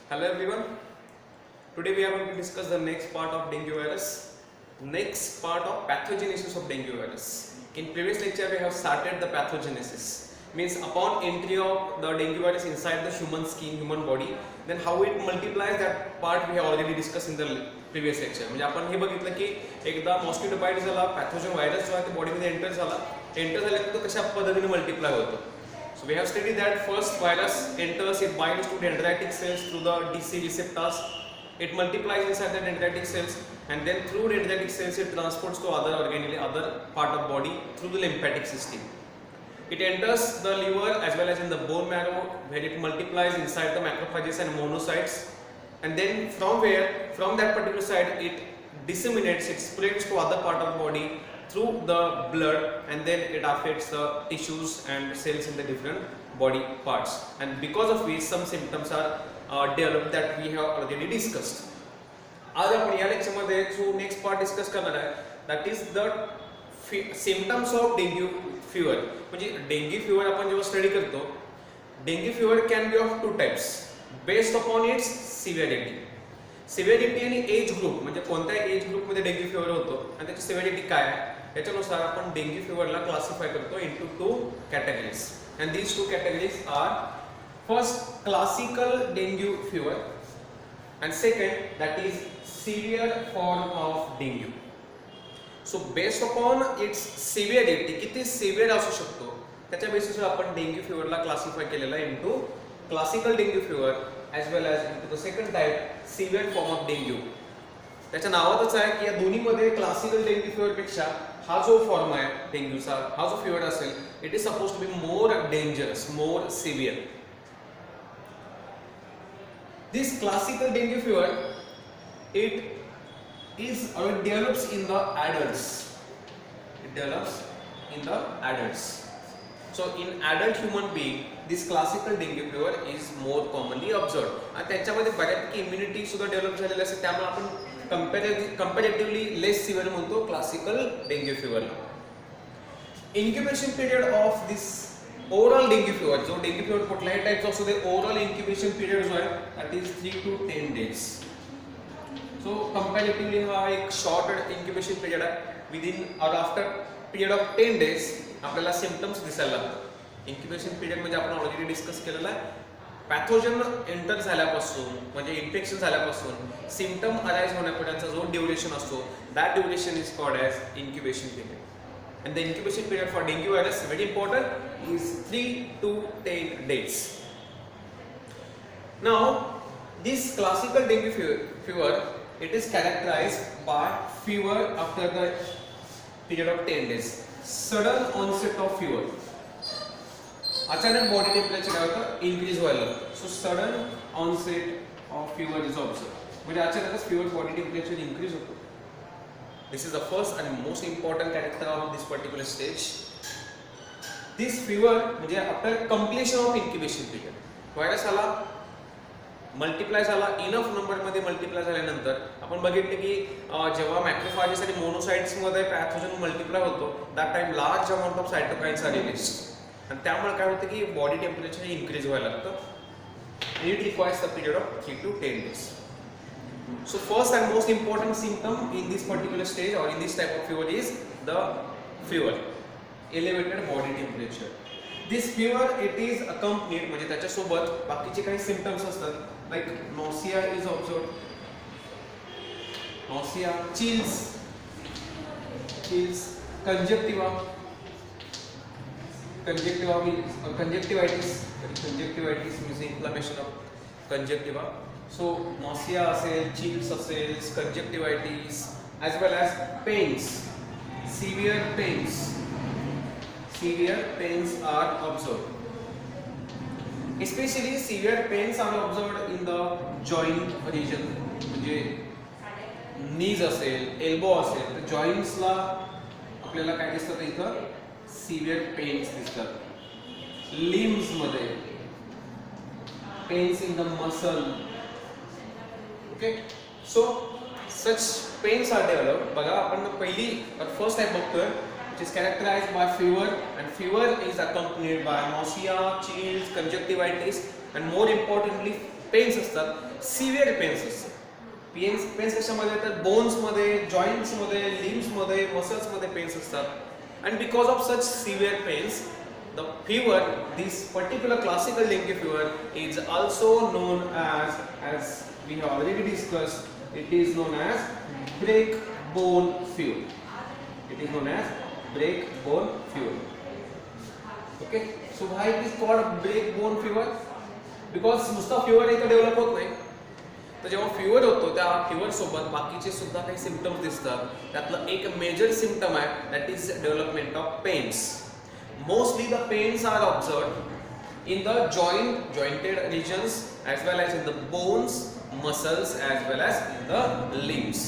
Hello everyone. Today we are going to discuss the next part of dengue virus. Next part of pathogenesis of dengue virus. In previous lecture we have started the pathogenesis. Means upon entry of the dengue virus inside the human skin, human body, then how it multiplies, that part we have already discussed in the previous lecture. म्हणजे आपण हे बघितलं की एकदा mosquito bite झाला, pathogen virus जो आहे ते बॉडीमध्ये एंटर झाल्यानंतर तो कशा पद्धतीने मल्टिप्लाय होतो. So we have studied that first virus enters, it binds to dendritic cells through the DC receptors, it multiplies inside the dendritic cells, and then through dendritic cells it transports to other organelle, other part of body through the lymphatic system. It enters the liver as well as in the bone marrow, where it multiplies inside the macrophages and monocytes, and then from that particular side it disseminates, it spreads to other part of the body through the blood, and then it affects the tissues and cells in the different body parts, and because of which some symptoms are developed that we have already discussed. आज आपण या lecture मध्ये जो next part discuss करणार आहे, that is the symptoms of dengue fever. म्हणजे dengue fever आपण जेव्हा स्टडी करतो, dengue fever can be of two types based upon its severity आणि एज ग्रुप. म्हणजे कोणत्या एज ग्रुपमध्ये डेंग्यू फीवर होतो आणि त्याची सिव्हिरिटी काय आहे, त्याच्यानुसार आपण डेंग्यू फीवरला क्लासिफाय करतो into two categories. And these two categories are first classical dengue fever and second that is severe form of dengue. So based upon its severity, किती सिव्हिअर असू शकतो त्याच्या बेसिसवर आपण डेंग्यू फीवरला क्लासिफाय केलेला into classical dengue fever as well as into the second type severe form of dengue. त्याच्या नावातच आहे की या दोन्हीमध्ये क्लासिकल डेंग्यू फीवर पेक्षा हा जो फॉर्म आहे डेंग्यूचा, हा जो फीवर असेल, it is suppose to be more dangerous, more severe. This classical dengue fever it develops in the adults. It develops in the adults. So in adult human being this classical dengue fever is more commonly observed. आणि त्याच्यामध्ये बऱ्यापैकी immunity सुद्धा develop झालेली असते, त्यामुळे आपण comparatively less severe म्हणतो classical dengue फीवरला. Incubation period of this overall dengue fever, जो डेंग्यू फीवर कुठल्याही टाईपचा असू दे, ओव्हरऑल इन्क्युबेशन पिरियड जो आहे that is 3 to 10 days. So comparatively हा एक शॉर्ट इन्क्युबेशन पिरियड आहे. विदिन और आफ्टर पिरियड ऑफ 10 days आपल्याला सिम्पटम्स दिसायला लागतात. इन्क्युबेशन पिरियड म्हणजे आपण ऑलरेडी डिस्कस केलेला आहे, पॅथोजन एंटर झाल्यापासून म्हणजे इन्फेक्शन झाल्यापासून सिम्पटम अराइज होण्यापर्यंतचा जो ड्युरेशन असतो, that duration is called as incubation period. And the incubation period for dengue virus very important is 3 to 10 days. Now this classical dengue fever it is characterized by fever after the period of 10 days, sudden onset of fever. अचानक body temperature काय होतं, increase व्हायला लागतं. So sudden onset of fever is observe, म्हणजे अचानकच fever body temperature increase होतो. This is the first and most important character of this particular stage. This fever म्हणजे after completion of incubation period, virus आला, multiply झाला, enough नंबरमध्ये multiply झाल्यानंतर आपण बघितले की जेव्हा मॅक्रोफॅजेस आणि मोनोसाइट्स मध्ये पॅथोजन मल्टिप्लाय होतो, that time large amount of cytokines R release, आणि त्यामुळे काय होतं की बॉडी टेम्परेचर इन्क्रीज व्हायला लागतं. It requires the period of 3 to 10 days. So first and most important symptom in this particular stage और in this type of fever is the fever, elevated body temperature. This fever it is accompanied, म्हणजे त्याच्यासोबत बाकीचे काही symptoms असतात, like nausea is observe, nausea, chills, conjunctivitis means inflammation of conjunctiva. So nausea असेल, chills असेल, conjunctivitis as well as pains, severe pains are observed. Especially severe pains are observed in the joint region. म्हणजे नीज असेल, elbow असेल, तर जॉईंट्सला आपल्याला काय दिसतं इथं सिव्हिअर पेन्स दिसतात. लिम्स मध्ये pains in the muscle. Okay, so such pains are developed. बघा आपण पहिली फर्स्ट टाइप बघतोय, which is characterized by fever, and fever is accompanied by nausea, chills, conjunctivitis, and more importantly pains असतात, severe pains असतात. Pains कशामध्ये येतात? बोन्समध्ये, जॉईंट्समध्ये, लिम्समध्ये, मसल्समध्ये पेन्स असतात. And because of such severe pains, the fever, this particular classical dengue fever is also known as we have already discussed, it is known as break bone fever. It is known as break bone fever. Okay, so why it is called break bone fever? Because नुसता fever इथे develop होत नाही. तर जेव्हा fever होतो त्या fever सोबत बाकीचे सुद्धा काही सिम्पटम्स दिसतात. त्यातलं एक मेजर सिम्पटम आहे, that is development of pains. Mostly the pains are observed in the jointed regions as well as in the bones, muscles as well as in the limbs.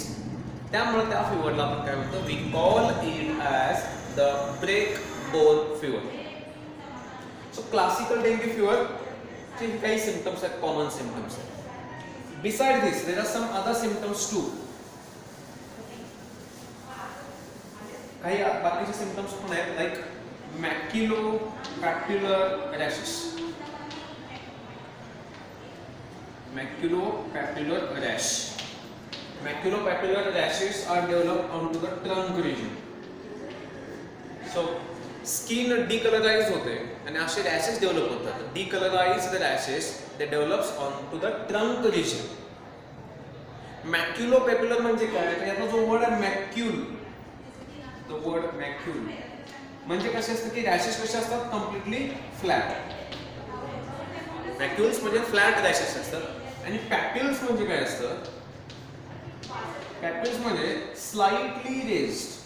त्यामुळे त्या फिवरला आपण काय म्हणतो? We call it as the break bone fever. So classical dengue fever चे काही symptoms आहेत, common symptoms आहेत. Besides this, there are some other symptoms too. काही बाकीचे सिम्पटम्स पण आहेत, like maculopapular rashes. Maculopapular rash. Maculopapular rashes are developed onto the trunk region. So, skin decolorize होते आणि असे रॅशेस डेव्हलप होतात. Decolorized rashes they develops on to the trunk region. Maculopapular म्हणजे काय? याचा जो वर्ड आहे मॅक्युल, द वर्ड मॅक्युल म्हणजे कसे असतं की रॅशेस कसे असतात? Completely flat. मॅक्युल्स म्हणजे फ्लॅट रॅशेस असतात आणि पॅप्युल्स म्हणजे काय असतं? पॅप्युल्स म्हणजे स्लाइटली रेज्ड.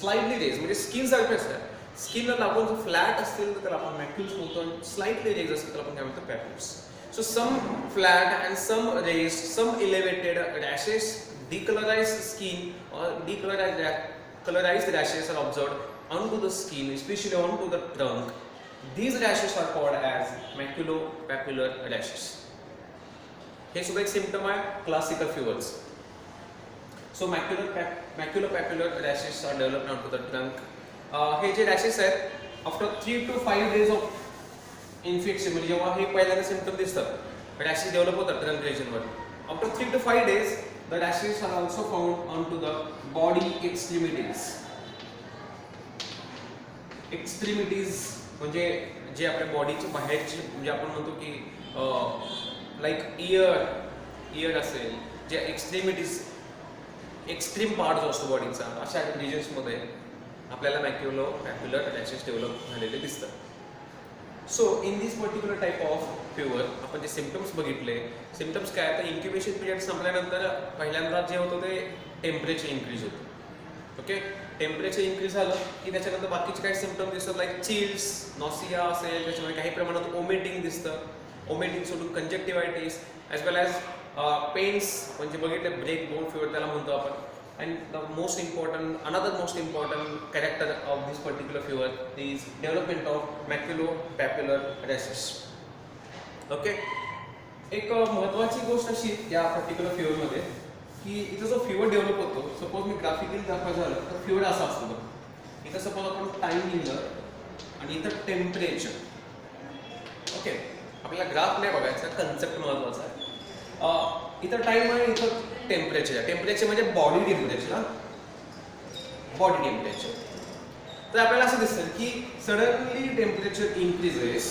स्लाइटली रेज म्हणजे स्किन सारखे असतात. स्किनला लागून जो फ्लॅट असतील तर त्याला आपण मॅक्युल्स म्हणतो, आणि स्लाइटली रेज असतील तर आपण काय म्हणतो? Papules. So some flat and some raised, some elevated rashes, decolorized skin or colorized rashes are observed onto the skin, especially onto the trunk. These rashes are called as maculopapular rashes. हे सुद्धा एक symptom आहे classical fevers. So maculopapular rashes are developed onto the trunk. हे जे rashes आहेत after 3 to 5 days of infection, म्हणजे जेव्हा हे पहिल्यांदा सिम्पटम दिसतात, रॅशेस डेव्हलप होतात ट्रंक रिजनवर. After 3 to 5 days the rashes are also found onto the body extremities. Extremities म्हणजे जे आपल्या बॉडीच्या बाहेरचे, म्हणजे आपण म्हणतो की लाईक इयर असेल, जे एक्स्ट्रीमिटीज, एक्स्ट्रीम पार्ट जो असतो बॉडीचा, अशा रिजन्समध्ये आपल्याला मॅक्युलोपॅप्युलर रॅशेस डेव्हलप झालेले दिसतात. So in this particular type of fever आपण जे सिम्पटम्स बघितले, सिम्पटम्स काय? तर इन्क्युबेशन पिरियड संपल्यानंतर पहिल्यांदा जे होतं ते टेम्परेचर इन्क्रीज होतं. ओके, टेम्परेचर इन्क्रीज झालं की त्याच्यानंतर बाकीचे काही सिम्पटम दिसतात, लाईक चिल्स, नॉसिया असेल, त्याच्यामध्ये काही प्रमाणात ओमेटिंग दिसतं. ओमेटिंग सोडून कंजक्टिव्हायटिस ॲज वेल ॲज पेन्स, म्हणजे बघितले ब्रेक बोन फिवर त्याला म्हणतो आपण. And the another most important character of this particular fever is development of maculopapular rashes. Okay, एक महत्त्वाची गोष्ट अशी या पर्टिक्युलर फिवर मध्ये की इथं जो फिवर डेव्हलप होतो, सपोज मी ग्राफिकली दाखवायचं झालं तर फिवर असा असतो बघा. इथं सपोज आपण टाइम लिहिलं आणि इथं टेम्परेचर. ओके, आपल्याला ग्राफ नाही बघायचा, कन्सेप्ट महत्त्वाचा आहे. इथं टाइम आहे, इथं टेम्परेचर आहे. टेम्परेचर म्हणजे बॉडी टेम्परेचर, बॉडी टेम्परेचर. तर आपल्याला असं दिसतं की suddenly temperature increases.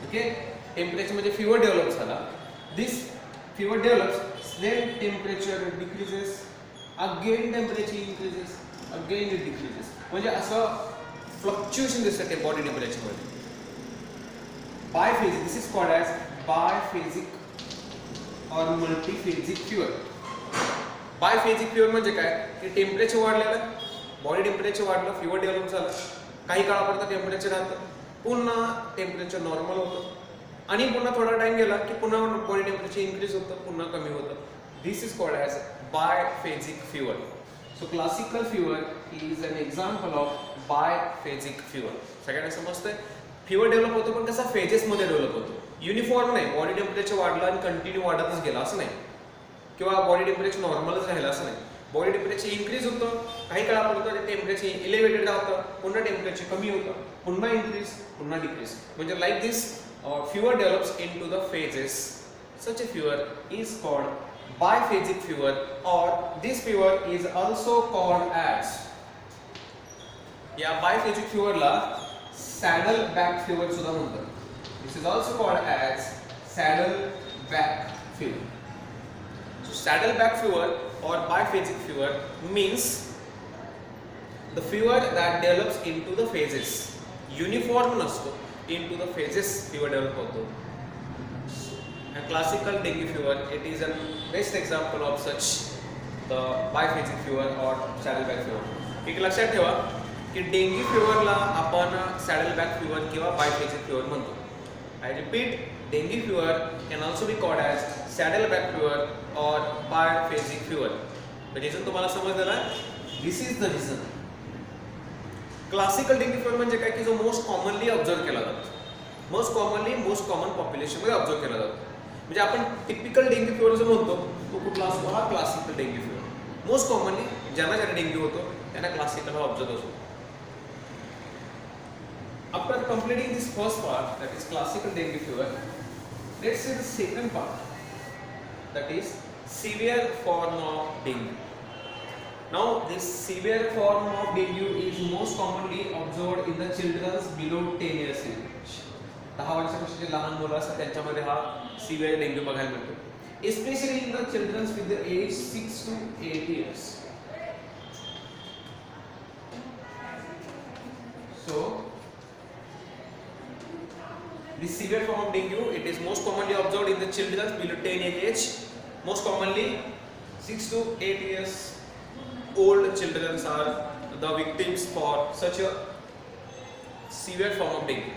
Okay, temperature म्हणजे फिवर डेव्हलप झाला. This fever develops, then temperature decreases, again temperature increases, again it decreases. म्हणजे असं फ्लक्च्युएशन दिसतं ते बॉडी टेम्परेचरमध्ये. Biphasic, this is called as biphasic और मल्टीफेजिक फिवर. बायफेजिक फिवर म्हणजे काय की टेम्परेचर वाढलेलं, बॉडी टेम्परेचर वाढलं, फिवर डेव्हलप झालं, काही काळापर्यंत टेम्परेचर राहतं, पुन्हा टेम्परेचर नॉर्मल होतं आणि पुन्हा थोडा टाइम गेला की पुन्हा बॉडी टेम्परेचर इन्क्रीज होतं, पुन्हा कमी होतं. This is called as biphasic fever. So classical fever is an example of biphasic fever. सगळ्यांना समजतंय? फिवर डेव्हलप होतो पण कसा फेजेसमध्ये डेव्हलप होतो, युनिफॉर्म नाही. बॉडी टेम्परेचर वाढलं आणि कंटिन्यू वाढतच गेला असं नाही, किंवा बॉडी टेम्परेचर नॉर्मलच राहिलं असं नाही. बॉडी टेम्परेचर इन्क्रीज होतं, काही काळापर्यंत टेम्परेचर इलेव्हेटेड राहतं, पुन्हा टेम्परेचर कमी होतं, पुन्हा इन्क्रीज, पुन्हा डिक्रीज. म्हणजे like this or fever develops into the phases, such a fever is called biphasic fever, or this fever is also called as, या biphasic fever ला सॅडल बॅक fever सुद्धा म्हणतात. This is also called as saddle back fever. So saddle back fever or biphasic fever means the fever that develops into the phases. Uniform नसतो, into the phases fever develop होतो. And classical dengue fever, it is a best example of such the biphasic fever or saddle back fever. एक लक्षात ठेवा की dengue fever ला आपण saddle back fever किंवा biphasic fever म्हणतो. I repeat, dengue fever can also be called as saddle back fever or biphasic fever. The reason तुम्हाला समजलं ना? This is the reason. Classical dengue fever म्हणजे काय की जो मोस्ट कॉमनली ऑब्झर्व केला जातो. मोस्ट कॉमन पॉप्युलेशन मध्ये ऑब्झर्व केला जातो. म्हणजे आपण टिपिकल डेंग्यू fever जो म्हणतो तो कुठला असतो? हा classical dengue fever. Most commonly ज्यांना डेंग्यू होतो त्यांना क्लासिकल हा ऑब्झर्व होतो. After completing this first part, that is classical dengue fever, let's see the second part, that is severe form of dengue. Now, this severe form of dengue is most commonly observed in the children below 10 years age. 10 वर्षापेक्षा जे लहान मुलं असतात त्यांच्यामध्ये हा severe dengue बघायला मिळतो. Especially in the children with the age 6 to 8 years. So, this severe form of dengue, it is most commonly observed in the children below 10 years age. Most commonly 6 to 8 years old children are the victims for such a severe form of dengue.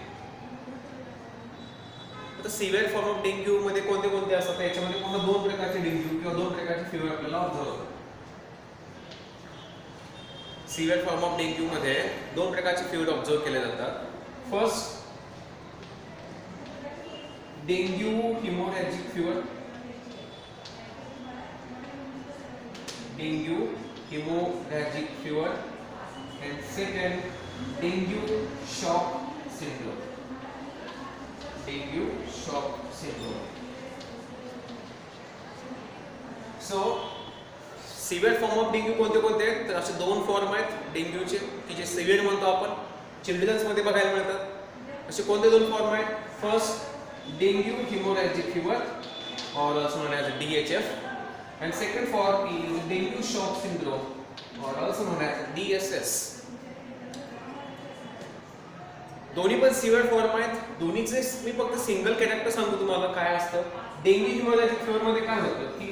आता severe form of dengue मध्ये कोणते कोणते असतात? याच्यामध्ये पुन्हा दोन प्रकारचे dengue किंवा दोन प्रकारचे fever आपल्याला ऑब्झर्व होतात. severe form of dengue मध्ये दोन प्रकारचे fever ऑब्झर्व केले जातात. First dengue hemorrhagic fever, dengue hemorrhagic fever, and second dengue shock syndrome. Dengue shock syndrome. So severe form of dengue कोणते कोणते आहेत? तर असे दोन फॉर्म आहेत डेंग्यूचे की जे सिव्हिअर म्हणतो आपण, चिल्ड्रन्स मध्ये बघायला मिळतात. असे कोणते दोन फॉर्म आहेत? First dengue hemorrhagic fever or also known as DHF, and second form is dengue shock syndrome or also known as DSS. दोन्ही पण सिव्हिअर फॉर्म आहेत. दोन्हीचे मी फक्त सिंगल कॅरेक्टर सांगतो तुम्हाला काय असतं. डेंग्यू हिमोरॅजिक फीवर मध्ये काय होतं की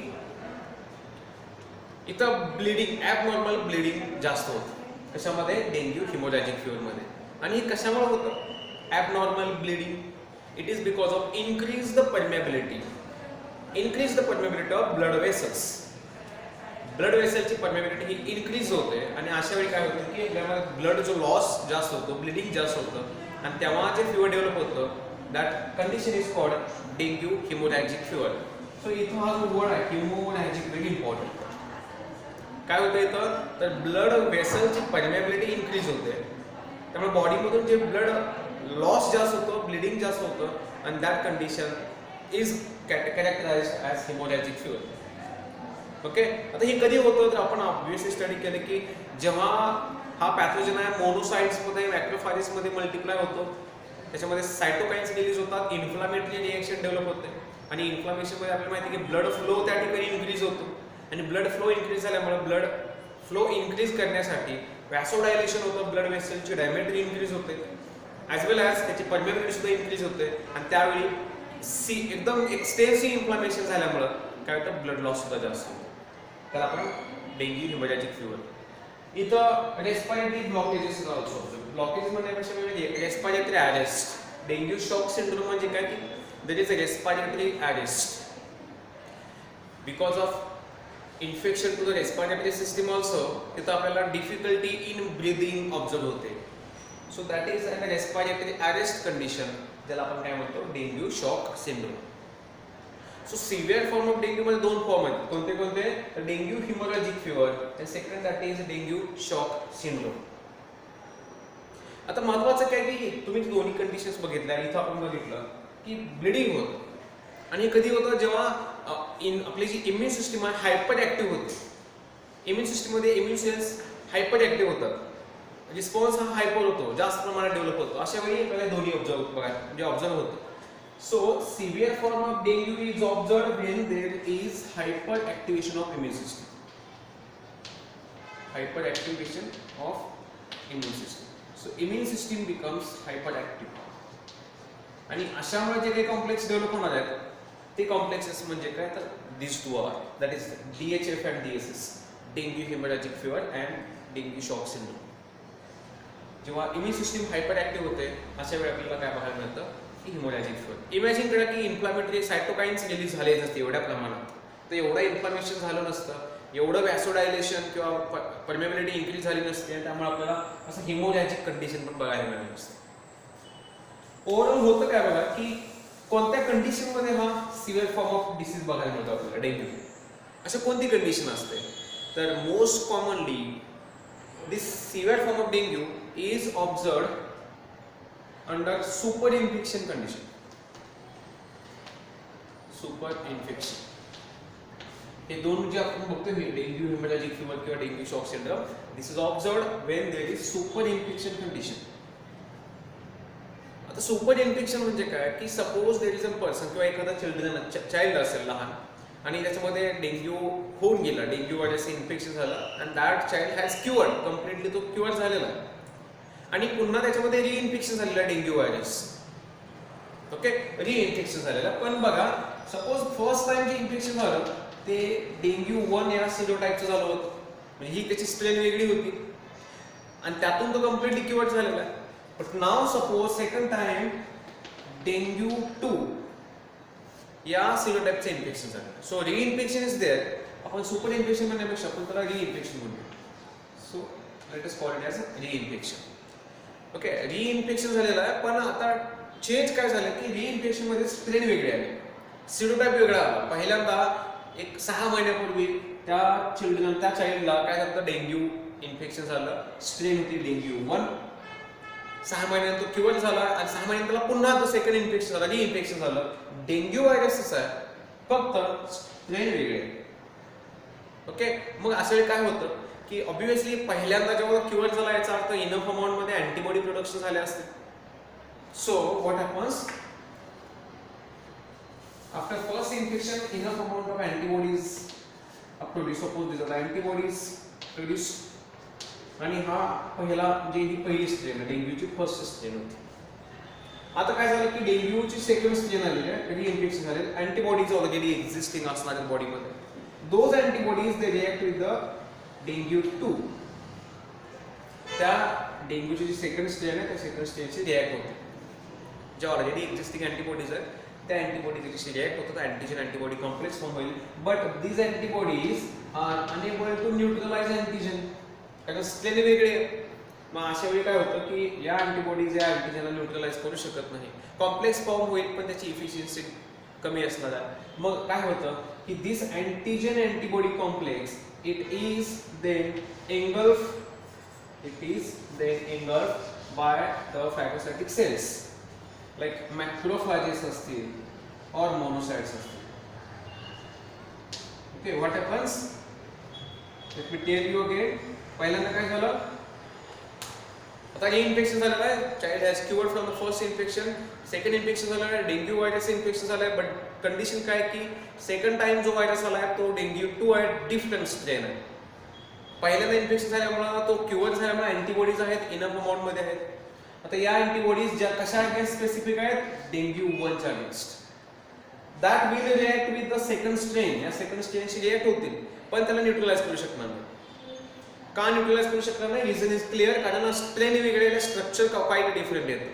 इथं ब्लीडिंग, ॲबनॉर्मल ब्लीडिंग जास्त होतं. कशामध्ये? डेंग्यू हिमोरॅजिक फीवर मध्ये. आणि हे कशामुळे होतं abnormal bleeding? It is because of increase the permeability of blood vessels. Blood वेसलची परमेबिलिटी ही इन्क्रीज होते आणि अशा वेळी काय होतं की आपल्यामध्ये ब्लड जो लॉस जास्त होतो, ब्लिडिंग जास्त होतं आणि तेव्हा जे फिवर डेव्हलप होतं, that condition is called dengue हिमोरॅजिक fever. So इथं हा जो वर्ड आहे हिमोरॅजिक व्हेरी इम्पॉर्टंट. काय होतं इथं? तर ब्लड वेसलची परमेबिलिटी इन्क्रीज होते, त्यामुळे बॉडीमधून जे ब्लड लॉस जास्त होतं, ब्लिडिंग जास्त होतं आणि that condition is characterized as hemorrhagic fever. Okay. आता हे कधी होतं? तर आपण ऑब्व्हियसली स्टडी केलं की जेव्हा हा पॅथोजन आहे मोनोसाइट्समध्ये मॅक्रोफॅजेसमध्ये मल्टिप्लाय होतो, त्याच्यामध्ये सायटोकाइन्स रिलीज होतात, इन्फ्लामेटरी रिएक्शन डेव्हलप होते आणि इन्फ्लामेशनमध्ये आपल्याला माहिती आहे की ब्लड फ्लो त्या ठिकाणी इन्क्रीज होतो आणि ब्लड फ्लो इन्क्रीज झाल्यामुळे ब्लड फ्लो इन्क्रीज करण्यासाठी वॅसोडायलेशन होतं, ब्लड वेसलची डायमेट्री इन्क्रीज होते ॲज वेल ॲज त्याची परमेबिलिटी सुद्धा इन्क्रीज होते आणि त्यावेळी एकदम एक्सटेन्सिव्ह इन्फ्लामेशन झाल्यामुळं काय होतं? ब्लड लॉस सुद्धा जास्त होतो. त्याला आपण डेंग्यू हिमोरॅजिक फिवर. इथं रेस्पिरेटरी ब्लॉकेजेस ऑल्सो. ब्लॉकेजेस म्हणण्यापेक्षा म्हणजे respiratory arrest. Dengue shock syndrome म्हणजे काय की there is a respiratory arrest because of infection to the respiratory system also. तिथं आपल्याला डिफिकल्टी इन ब्रीदिंग ऑब्झर्व होते. So that is a respiratory arrest condition, ज्याला आपण काय म्हणतो? Dengue shock syndrome. So severe form of dengue मध्ये दोन form आहेत. कोणते कोणते? तर डेंग्यू हिमोरॅजिक फिवर आणि second that is dengue shock syndrome. आता महत्त्वाचं काय की तुम्ही दोन्ही कंडिशन्स बघितल्या. इथं आपण बघितलं की ब्लिडिंग होतं. आणि कधी होतं जेव्हा आपली जी इम्युन सिस्टम आहे हायपर ॲक्टिव्ह होते. इम्युन सिस्टममध्ये इम्युन सेल्स हायपर ॲक्टिव्ह होतात. रिस्पॉन्स हा हायपर होतो, जास्त प्रमाणात डेव्हलप होतो. अशा वेळी आपल्याला दोन्ही ऑब्झर्व होतं. So severe form of dengue is observed when there is hyper activation of immune system. Hyper activation of immune system. So immune system becomes hyper active. आणि अशामुळे जे काही कॉम्प्लेक्स डेव्हलप होणार आहेत ते कॉम्प्लेक्सेस म्हणजे काय तर this two are that is DHF and DSS, dengue hemorrhagic fever and dengue shock syndrome. जेव्हा इम्युन सिस्टम हायपर ॲक्टिव्ह होते अशा वेळी आपल्याला काय पाहायला मिळतं की हिमोरॅजिक फिवर. इमॅजिन करा की इन्फ्लामेटरी सायटोकाइन्स रिलीज झाले नसते एवढ्या प्रमाणात, तर एवढं इन्फ्लामेशन झालं नसतं, एवढं वॅसोडायलेशन किंवा परमेबिलिटी इन्क्रीज झाली नसते आणि त्यामुळे आपल्याला असं हिमोरॅजिक कंडिशन पण बघायला मिळालं नसतं. ओव्हरऑल होतं काय बघा की कोणत्या कंडिशनमध्ये हा सिव्हिअर फॉर्म ऑफ डिसीज बघायला मिळतो आपल्याला डेंग्यू. अशा कोणती कंडिशन असते तर most commonly this severe form of dengue is observed under super infection condition. Super infection हे दोन जे आपण बघतोय डेंग्यू हेमोरॅजिक फिवर किंवा dengue shock syndrome, this is observed when there is super infection condition. आता super infection म्हणजे काय की suppose there is a person किंवा एखादा चाइल्ड असेल लहान आणि त्याच्यामध्ये डेंग्यू होऊन गेला, डेंग्यू व्हायरस इन्फेक्शन झालं and that child has क्युअर्ड, completely तो क्युअर झालेला आहे आणि पुन्हा त्याच्यामध्ये रिइन्फेक्शन झालेलं आहे डेंग्यू व्हायरस. ओके, रिइन्फेक्शन झालेलं. पण बघा सपोज फर्स्ट टाइम जे इन्फेक्शन झालं ते डेंग्यू 1 या सिरोटाइपचं झालं होतं, म्हणजे ही त्याची स्ट्रेन वेगळी होती आणि त्यातून तो कम्प्लिटली क्युअर झालेला आहे. But now suppose second time dengue 2 या serotype इन्फेक्शन झालं. So reinfection is there. आपण सुपर इन्फेक्शन म्हणण्यापेक्षा आपण त्याला रिइन्फेक्शन म्हणूया. So let us call it as reinfection. Okay, reinfection झालेलं आहे पण आता चेंज काय झालं की रिइन्फेक्शन मध्ये स्ट्रेन वेगळे आले, सिरोटाइप वेगळा आला. पहिल्यांदा एक 6 महिन्यापूर्वी त्या चाइल्डला काय झालं डेंग्यू इन्फेक्शन झालं, स्ट्रेन होती डेंग्यू 1. 6 महिन्यानंतर क्युअर झाला आणि 6 महिन्यानंतर पुन्हा तो सेकंड इन्फेक्शन झालं, रिइन्फेक्शन झालं. डेंग्यू व्हायरसच आहे फक्त स्ट्रेन वेगळे. ओके, मग अशा वेळी काय होतं की ऑब्व्हियसली पहिल्यांदा जेव्हा क्युअर झाला याचा अर्थ इनफ अमाउंट मध्ये अँटीबॉडी प्रोडक्शन झाले असते. So what happens after first infection enough amount of antibodies produce. Suppose this are antibodies produce आणि हा ही पहिली स्ट्रेन आहे, डेंग्यूची फर्स्ट स्ट्रेन होती. आता काय झालं की डेंग्यूची सेकंड स्ट्रेन आलेली आहे, रिइन्फेक्शन झाले, अँटीबॉडीज ऑलरेडी एक्झिस्टिंग असणार आहेत बॉडीमध्ये. Those antibodies they react with the dengue 2. त्या डेंग्यूची जी सेकंड स्ट्रेन आहे त्या सेकंड स्ट्रेनची रिॲक्ट होते. ज्या ऑलरेडी एक्झिस्टिंग अँटीबॉडीज आहेत त्या अँटीबॉडीजशी रिॲक्ट होतात, अँटीजन अँटीबॉडी कॉम्प्लेक्स फॉर्म होईल. But these antibodies are unable to neutralise antigen, कारण स्ट्रेन वेगळे. मग अशा वेळी काय होतं की या अँटीबॉडीज या अँटीजनला न्यूट्रलाइज करू शकत नाही, कॉम्प्लेक्स फॉर्म होईल पण त्याची इफिशियन्सी कमी असणार आहे. मग काय होतं की this antigen antibody complex it is then engulfed by the phagocytic cells like macrophages असतील or monocytes असतील. Okay, what happens? Let me tell you again. पहिल्यांदा काय झालं, आता रिइन्फेक्शन झालेलं आहे, child has क्युअर्ड from the first infection. Second infection झालं आहे, डेंग्यू व्हायरस इन्फेक्शन झालं आहे. बट कंडिशन काय की सेकंड टाइम जो व्हायरस आला आहे तो डेंग्यू 2 आहे, डिफरंट स्ट्रेन आहे. पहिल्यांदा इन्फेक्शन झाल्यामुळे तो क्युअर झाल्यामुळे अँटीबॉडीज आहेत, इनफ अमाउंट मध्ये आहेत. आता या अँटीबॉडीज ज्या कशा अगेन्स्ट स्पेसिफिक आहेत, डेंग्यू 1 च्या against. That will react with the second strain. या सेकंड स्ट्रेनशी रिॲक्ट होतील पण त्याला न्यूट्रलाइज करू शकणार नाही. का न्यूट्रलाइज करू शकणार नाही? रिझन इज क्लिअर, कारण स्ट्रेन वेगळे, स्ट्रक्चर काही डिफरंट येतं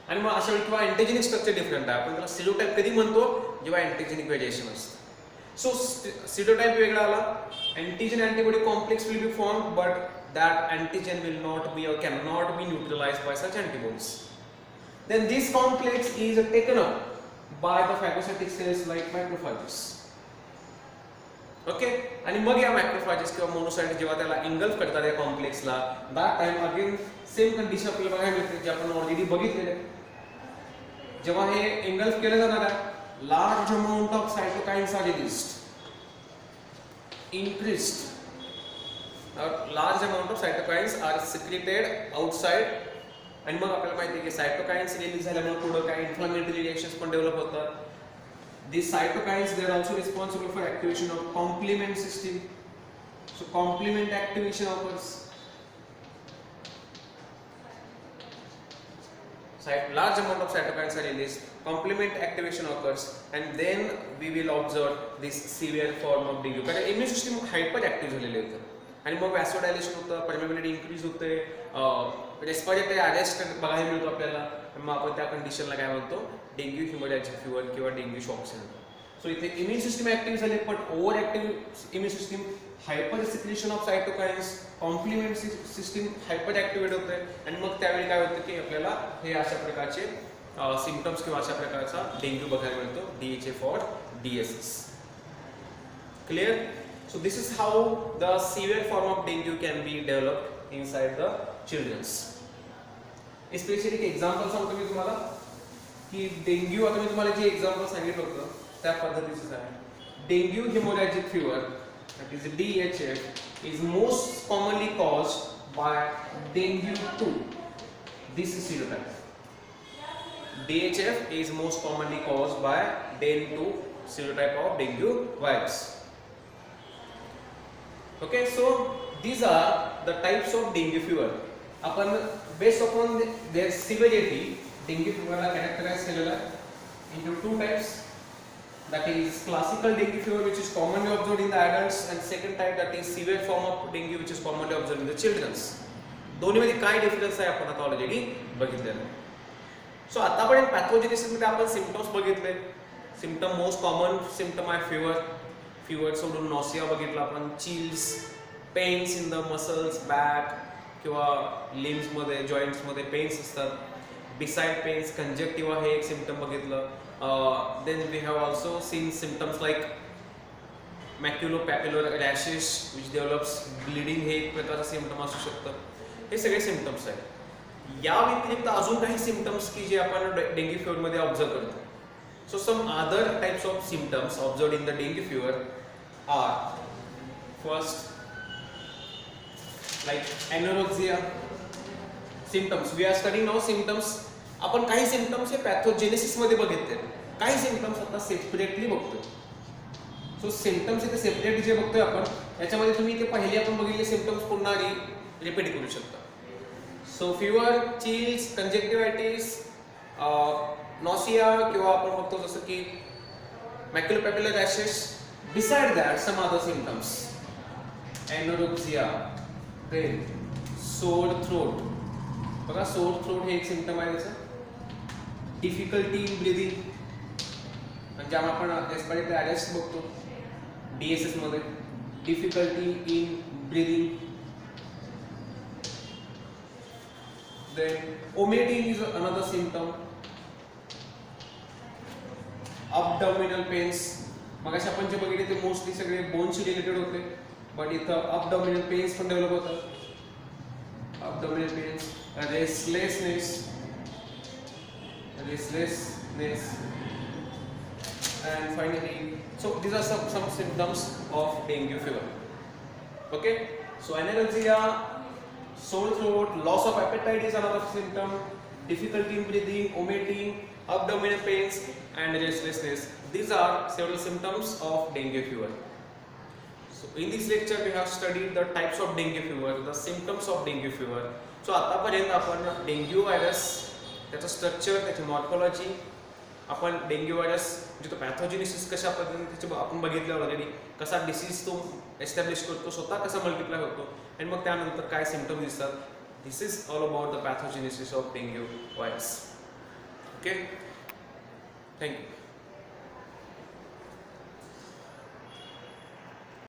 आणि मग अशा वेळी किंवा अँटीजेनिक स्ट्रक्चर डिफरंट आहे. आपण त्याला सिरोटाइप कधी म्हणतो, जेव्हा अँटीजेनिक व्हेरिएशन असतं. सो सिरोटाइप वेगळा आला, antigen antibody complex will be formed but that antigen will not be or cannot be neutralized by such antibodies. Then this complex is taken up by the phagocytic cells like macrophages. Okay, आणि मग या macrophages किंवा monocytes जेव्हा त्याला engulf करतात या कॉम्प्लेक्सला, that time again same condition आपल्याला बघायला मिळते जी आपण ऑलरेडी बघितलेली आहे. जेव्हा हे एंगल्फ केलं जाणार आहे, large amount of cytokines are released, increased large amount of cytokines are secreted outside. आणि मग आपल्याला माहिती आहे की सायटोकाइन्स रिलीज झाल्यामुळे पुढे काय इन्फ्लेमेटरी रिएक्शन्स पण डेव्हलप होतात. These cytokines, they are also responsible for activation of complement system. So complement activation occurs. Large amount of cytokines are released, complement activation occurs, and then we will observe this severe form of dengue. कारण immune system hyper active झालेले होतं आणि मग vasodilation होतं, permeability increase होते, respiratory arrest बघायला मिळतो आपल्याला. मग आपण त्या कंडिशनला काय म्हणतो, डेंग्यू हिमोरॅजिक फीवर किंवा डेंग्यू शॉक सिंड्रोम. सो इथे इम्युन सिस्टम ऍक्टिव्ह झाले, पण over active immune system, hyper secretion of cytokines, complement system hyper activate होते आणि मग त्यावेळी काय होतं की आपल्याला हे अशा प्रकारचे सिम्पटम्स किंवा अशा प्रकारचा डेंग्यू बघायला मिळतो, DHF और DSS. Clear? So this is how the severe form of dengue can be developed inside the children's. Especially एक एक्झाम्पल सांगतो मी तुम्हाला की डेंग्यू, आता मी तुम्हाला जे एक्झाम्पल सांगितलं होतं त्या पद्धतीचं आहे. Dengue haemorrhagic fever, that is DHF, is most commonly caused by dengue 2. This is serotype. DHF is most commonly caused by dengue 2 serotype of dengue virus. Okay, so these are the types of dengue fever. आपण based upon their severity, dengue fever ला characterize केलेला into two types. That is classical dengue fever, which is commonly observed in the adults, and second type, that is severe form of dengue, which is commonly observed in the children's. दोन्हीमध्ये काय difference आहे आपण आता already बघितलेलं. So आतापर्यंत पॅथोजेनेसिस मध्ये आपण symptoms बघितले. सिम्पटम मोस्ट कॉमन सिम्पटम आहे फीवर. फीवर सोडून नॉसिया बघितला आपण, chills, pains in the muscles, back किंवा लिम्स मध्ये, जॉइंट्स मध्ये पेन्स असतात. बिसाइड पेन्स, कंजक्टिव्हा हे एक सिम्पटम बघितलं. Then we have also seen symptoms like maculopapular rashes which develops bleeding, हे एक प्रकारचं सिम्पटम असू शकतं. हे सगळे सिम्पटम्स आहेत. या व्यतिरिक्त अजून काही सिम्पटम्स की जे आपण डेंग्यू फीवरमध्ये ऑब्झर्व करतो. So some other types of symptoms observed in the dengue fever are, first, like anorexia symptoms. We are studying now symptoms. आपण काही सिम्पटम्स हे पॅथोजेनेसिस मध्ये बघितले, काही सिम्पटम्स आता सेपरेटली बघतोय. सो सिम्पटम्स इथे सेपरेट जे बघतोय आपण, याच्यामध्ये तुम्ही इथे पहिले आपण बघितले सिम्पटम्स पुन्हा रिपीट करू शकता. So fever, chills, conjunctivitis, nausea किंवा आपण बघतो जसं की maculopapular rashes. Beside that some other symptoms, anorexia, then sore throat. बघा सोर थ्रोट हे एक सिम्पटम आहे त्याचं. डिफिकल्टी इन ब्रीदिंग, म्हणजे आपण रेस्पिरेटरी अरेस्ट बघतो DSS मध्ये. Difficulty in breathing. Then vomiting is another symptom. abdominal pains, मगाशी आपण जे बघितले ते मोस्टली सगळे बोनशी रिलेटेड होते, बट इथं abdominal pains पण डेव्हलप होतात. abdominal pains, restlessness, and finally, so these are some symptoms of dengue fever. Okay, so anorexia, sore throat, loss of appetite is another symptom. Difficulty in breathing, vomiting, abdominal pains and restlessness. These are several symptoms of dengue fever. So in this lecture we have studied the types of dengue fever, the symptoms of dengue fever. So आतापर्यंत आपण dengue virus, त्याचं structure, त्याची morphology, आपण dengue virus म्हणजे तो पॅथोजेनेसिस कशा पद्धतीने त्याचे आपण बघितलं ऑलरेडी, कसा डिसीज तो एस्टॅब्लिश करतो, स्वतः कसा मल्टिप्लाय होतो आणि मग त्यानंतर काय सिम्पटम दिसतात. This is all about the pathogenesis of dengue virus. Okay, thank you.